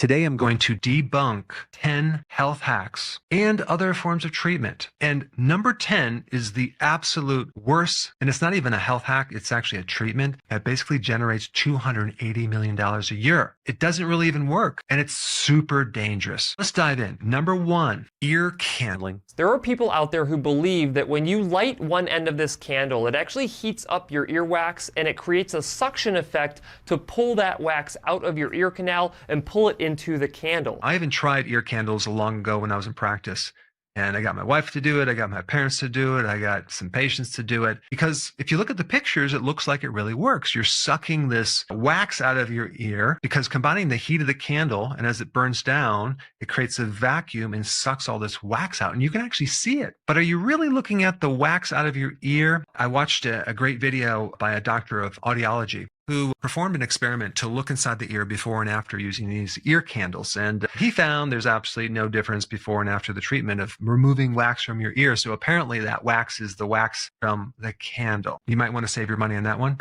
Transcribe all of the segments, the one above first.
Today I'm going to debunk 10 health hacks and other forms of treatment. And number 10 is the absolute worst, and it's not even a health hack, it's actually a treatment that basically generates $280 million a year. It doesn't really even work, and it's super dangerous. Let's dive in. Number 1, ear candling. There are people out there who believe that when you light one end of this candle, it actually heats up your earwax and it creates a suction effect to pull that wax out of your ear canal and pull it into the candle. I even tried ear candles long ago when I was in practice. And I got my wife to do it. I got my parents to do it. I got some patients to do it. Because if you look at the pictures, it looks like it really works. You're sucking this wax out of your ear because combining the heat of the candle and as it burns down, it creates a vacuum and sucks all this wax out. And you can actually see it. But are you really looking at the wax out of your ear? I watched a great video by a doctor of audiology who performed an experiment to look inside the ear before and after using these ear candles. And he found there's absolutely no difference before and after the treatment of removing wax from your ear. So apparently that wax is the wax from the candle. You might want to save your money on that one.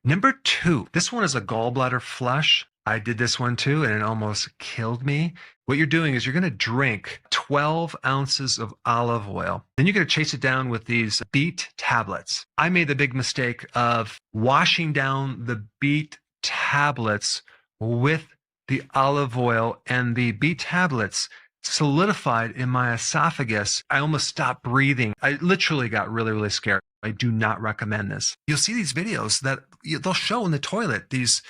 Number 2, this one is a gallbladder flush. I did this one too, and it almost killed me. What you're doing is you're going to drink 12 ounces of olive oil. Then you're going to chase it down with these beet tablets. I made the big mistake of washing down the beet tablets with the olive oil, and the beet tablets solidified in my esophagus. I almost stopped breathing. I literally got really, really scared. I do not recommend this. You'll see these videos that they'll show in the toilet, these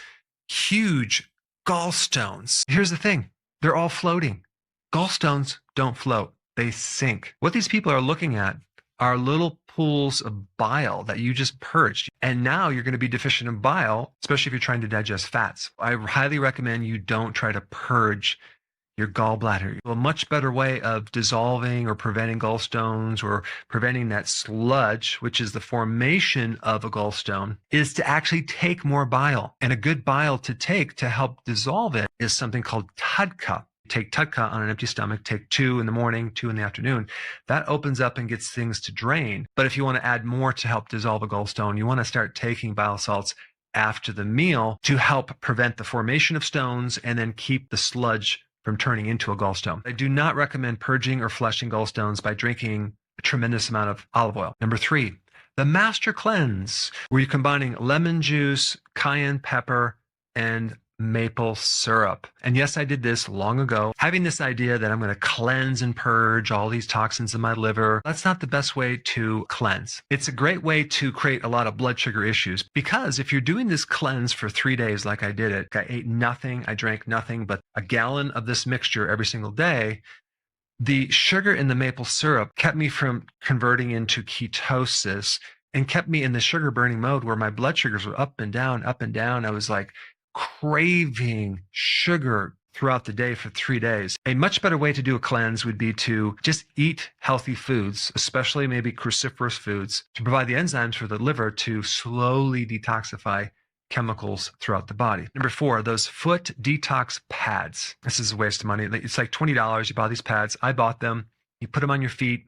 huge gallstones. Here's the thing. They're all floating. Gallstones don't float. They sink. What these people are looking at are little pools of bile that you just purged. And now you're going to be deficient in bile, especially if you're trying to digest fats. I highly recommend you don't try to purge your gallbladder. A much better way of dissolving or preventing gallstones or preventing that sludge, which is the formation of a gallstone, is to actually take more bile. And a good bile to take to help dissolve it is something called TUDCA. Take TUDCA on an empty stomach, take 2 in the morning, 2 in the afternoon. That opens up and gets things to drain. But if you want to add more to help dissolve a gallstone, you want to start taking bile salts after the meal to help prevent the formation of stones and then keep the sludge from turning into a gallstone. I do not recommend purging or flushing gallstones by drinking a tremendous amount of olive oil. Number 3, the master cleanse, where you're combining lemon juice, cayenne pepper, and maple syrup. And yes, I did this long ago, having this idea that I'm going to cleanse and purge all these toxins in my liver. That's not the best way to cleanse. It's a great way to create a lot of blood sugar issues, because if you're doing this cleanse for 3 days like I did it, I ate nothing, I drank nothing but a gallon of this mixture every single day, the sugar in the maple syrup kept me from converting into ketosis and kept me in the sugar burning mode where my blood sugars were up and down, up and down. I was like craving sugar throughout the day for 3 days. A much better way to do a cleanse would be to just eat healthy foods, especially maybe cruciferous foods, to provide the enzymes for the liver to slowly detoxify chemicals throughout the body. Number 4, those foot detox pads. This is a waste of money. It's like $20. You buy these pads. I bought them. You put them on your feet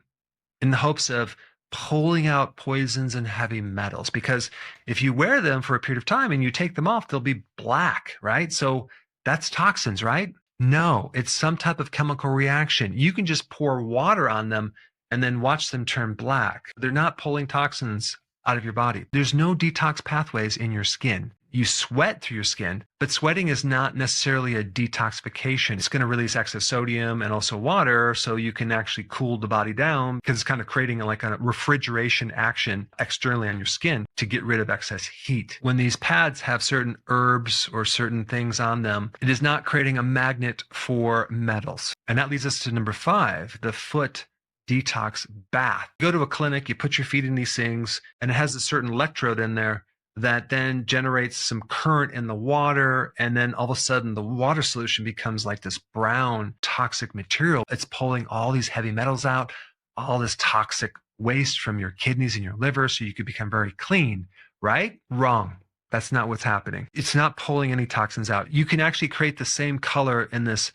in the hopes of pulling out poisons and heavy metals, because if you wear them for a period of time and you take them off, they'll be black, right? So that's toxins, right? No, it's some type of chemical reaction. You can just pour water on them and then watch them turn black. They're not pulling toxins out of your body. There's no detox pathways in your skin. You sweat through your skin, but sweating is not necessarily a detoxification. It's going to release excess sodium and also water, so you can actually cool the body down, because it's kind of creating like a refrigeration action externally on your skin to get rid of excess heat. When these pads have certain herbs or certain things on them, it is not creating a magnet for metals. And that leads us to number 5, the foot detox bath. You go to a clinic, you put your feet in these things, and it has a certain electrode in there that then generates some current in the water, and then all of a sudden the water solution becomes like this brown toxic material. It's pulling all these heavy metals out, all this toxic waste from your kidneys and your liver, so you could become very clean, right? Wrong. That's not what's happening. It's not pulling any toxins out. You can actually create the same color in this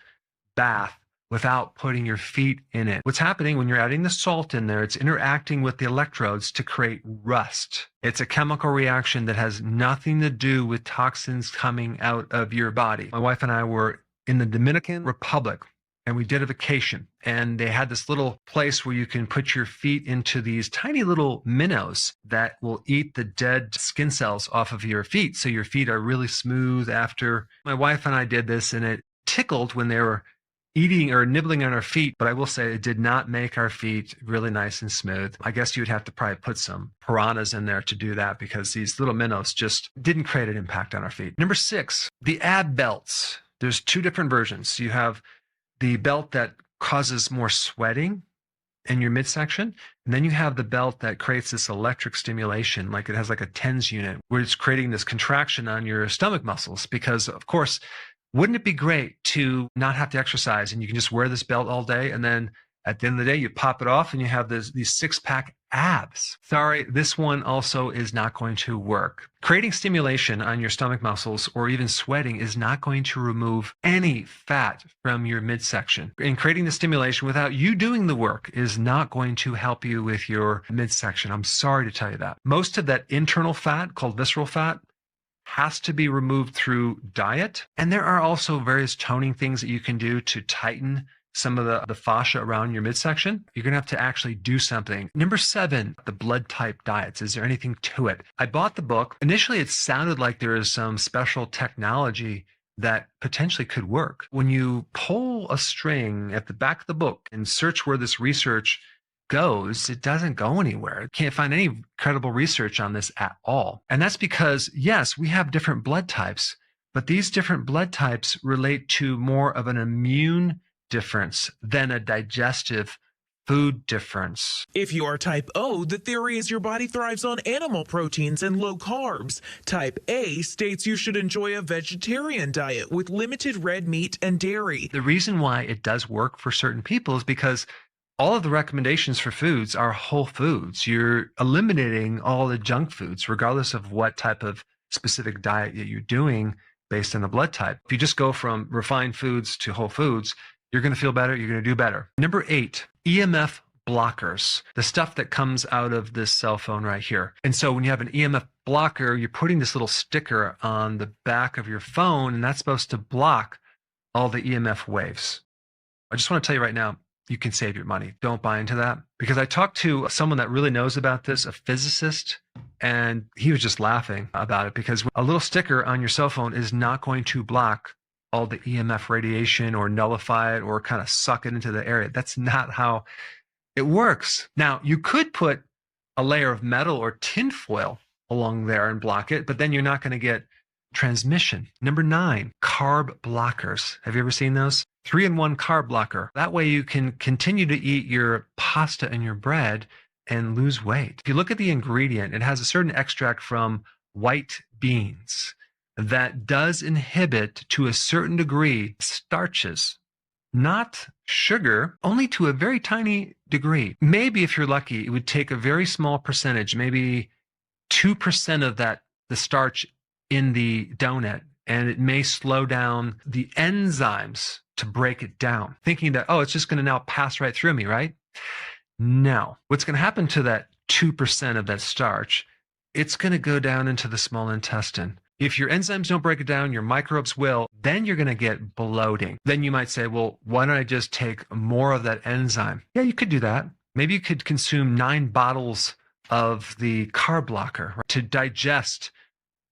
bath without putting your feet in it. What's happening when you're adding the salt in there, it's interacting with the electrodes to create rust. It's a chemical reaction that has nothing to do with toxins coming out of your body. My wife and I were in the Dominican Republic, and we did a vacation, and they had this little place where you can put your feet into these tiny little minnows that will eat the dead skin cells off of your feet, so your feet are really smooth after. My wife and I did this, and it tickled when they were eating or nibbling on our feet, but I will say it did not make our feet really nice and smooth. I guess you would have to probably put some piranhas in there to do that, because these little minnows just didn't create an impact on our feet. Number 6, the ab belts. There's 2 different versions. You have the belt that causes more sweating in your midsection, and then you have the belt that creates this electric stimulation, like it has like a TENS unit, where it's creating this contraction on your stomach muscles, because of course, wouldn't it be great to not have to exercise and you can just wear this belt all day, and then at the end of the day, you pop it off and you have these 6-pack abs? Sorry, this one also is not going to work. Creating stimulation on your stomach muscles or even sweating is not going to remove any fat from your midsection. And creating the stimulation without you doing the work is not going to help you with your midsection. I'm sorry to tell you that. Most of that internal fat, called visceral fat, has to be removed through diet. And there are also various toning things that you can do to tighten some of the fascia around your midsection. You're going to have to actually do something. Number 7, the blood type diets. Is there anything to it? I bought the book. Initially, it sounded like there is some special technology that potentially could work. When you pull a string at the back of the book and search where this research goes, it doesn't go anywhere. Can't find any credible research on this at all. And that's because, yes, we have different blood types, but these different blood types relate to more of an immune difference than a digestive food difference. If you are type O, the theory is your body thrives on animal proteins and low carbs. Type A states you should enjoy a vegetarian diet with limited red meat and dairy. The reason why it does work for certain people is because all of the recommendations for foods are whole foods. You're eliminating all the junk foods, regardless of what type of specific diet that you're doing based on the blood type. If you just go from refined foods to whole foods, you're going to feel better. You're going to do better. Number 8, EMF blockers, the stuff that comes out of this cell phone right here. And so when you have an EMF blocker, you're putting this little sticker on the back of your phone, and that's supposed to block all the EMF waves. I just want to tell you right now, you can save your money. Don't buy into that. Because I talked to someone that really knows about this, a physicist, and he was just laughing about it, because a little sticker on your cell phone is not going to block all the EMF radiation or nullify it or kind of suck it into the area. That's not how it works. Now, you could put a layer of metal or tin foil along there and block it, but then you're not going to get transmission. Number 9, carb blockers. Have you ever seen those? 3-in-1 carb blocker. That way you can continue to eat your pasta and your bread and lose weight. If you look at the ingredient, it has a certain extract from white beans that does inhibit, to a certain degree, starches. Not sugar, only to a very tiny degree. Maybe if you're lucky, it would take a very small percentage, maybe 2% of the starch in the donut, and it may slow down the enzymes to break it down, thinking that, oh, it's just going to now pass right through me, right? No. What's going to happen to that 2% of that starch? It's going to go down into the small intestine. If your enzymes don't break it down, your microbes will, then you're going to get bloating. Then you might say, well, why don't I just take more of that enzyme? Yeah, you could do that. Maybe you could consume 9 bottles of the carb blocker, right, to digest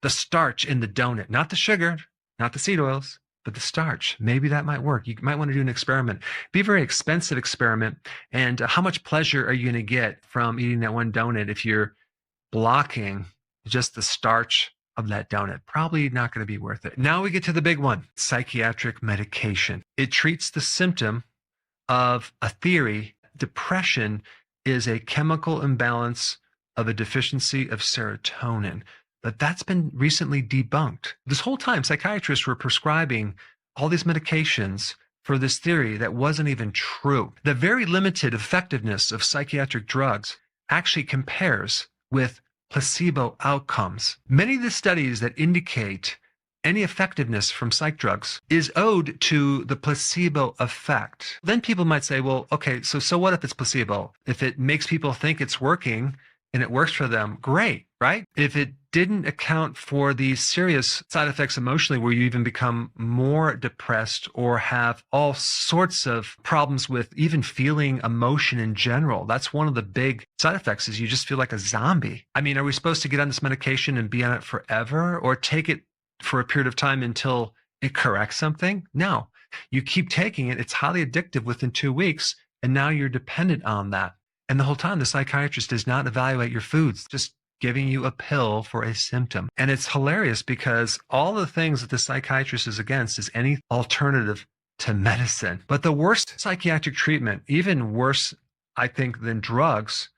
the starch in the donut, not the sugar, not the seed oils, but the starch. Maybe that might work. You might want to do an experiment. Be a very expensive experiment. And how much pleasure are you going to get from eating that one donut if you're blocking just the starch of that donut? Probably not going to be worth it. Now we get to the big one, psychiatric medication. It treats the symptom of a theory. Depression is a chemical imbalance of a deficiency of serotonin. But that's been recently debunked. This whole time, psychiatrists were prescribing all these medications for this theory that wasn't even true. The very limited effectiveness of psychiatric drugs actually compares with placebo outcomes. Many of the studies that indicate any effectiveness from psych drugs is owed to the placebo effect. Then people might say, well, okay, so what if it's placebo? If it makes people think it's working, and it works for them, great, right? If it didn't account for these serious side effects emotionally, where you even become more depressed or have all sorts of problems with even feeling emotion in general, that's one of the big side effects, is you just feel like a zombie. I mean, are we supposed to get on this medication and be on it forever, or take it for a period of time until it corrects something? No, you keep taking it. It's highly addictive within 2 weeks, and now you're dependent on that. And the whole time, the psychiatrist does not evaluate your foods, just giving you a pill for a symptom. And it's hilarious because all the things that the psychiatrist is against is any alternative to medicine. But the worst psychiatric treatment, even worse, I think, than drugs,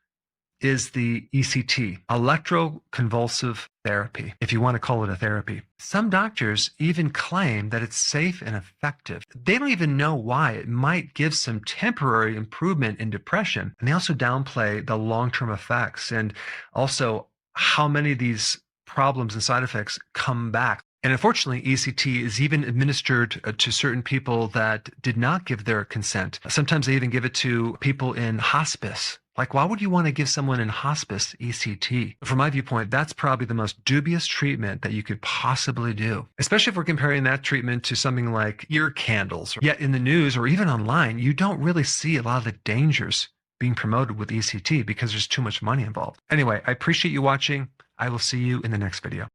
is the ECT, electroconvulsive therapy, if you want to call it a therapy. Some doctors even claim that it's safe and effective. They don't even know why. It might give some temporary improvement in depression. And they also downplay the long-term effects and also how many of these problems and side effects come back. And unfortunately, ECT is even administered to certain people that did not give their consent. Sometimes they even give it to people in hospice. Like, why would you want to give someone in hospice ECT? From my viewpoint, that's probably the most dubious treatment that you could possibly do, especially if we're comparing that treatment to something like ear candles. Yet in the news or even online, you don't really see a lot of the dangers being promoted with ECT because there's too much money involved. Anyway, I appreciate you watching. I will see you in the next video.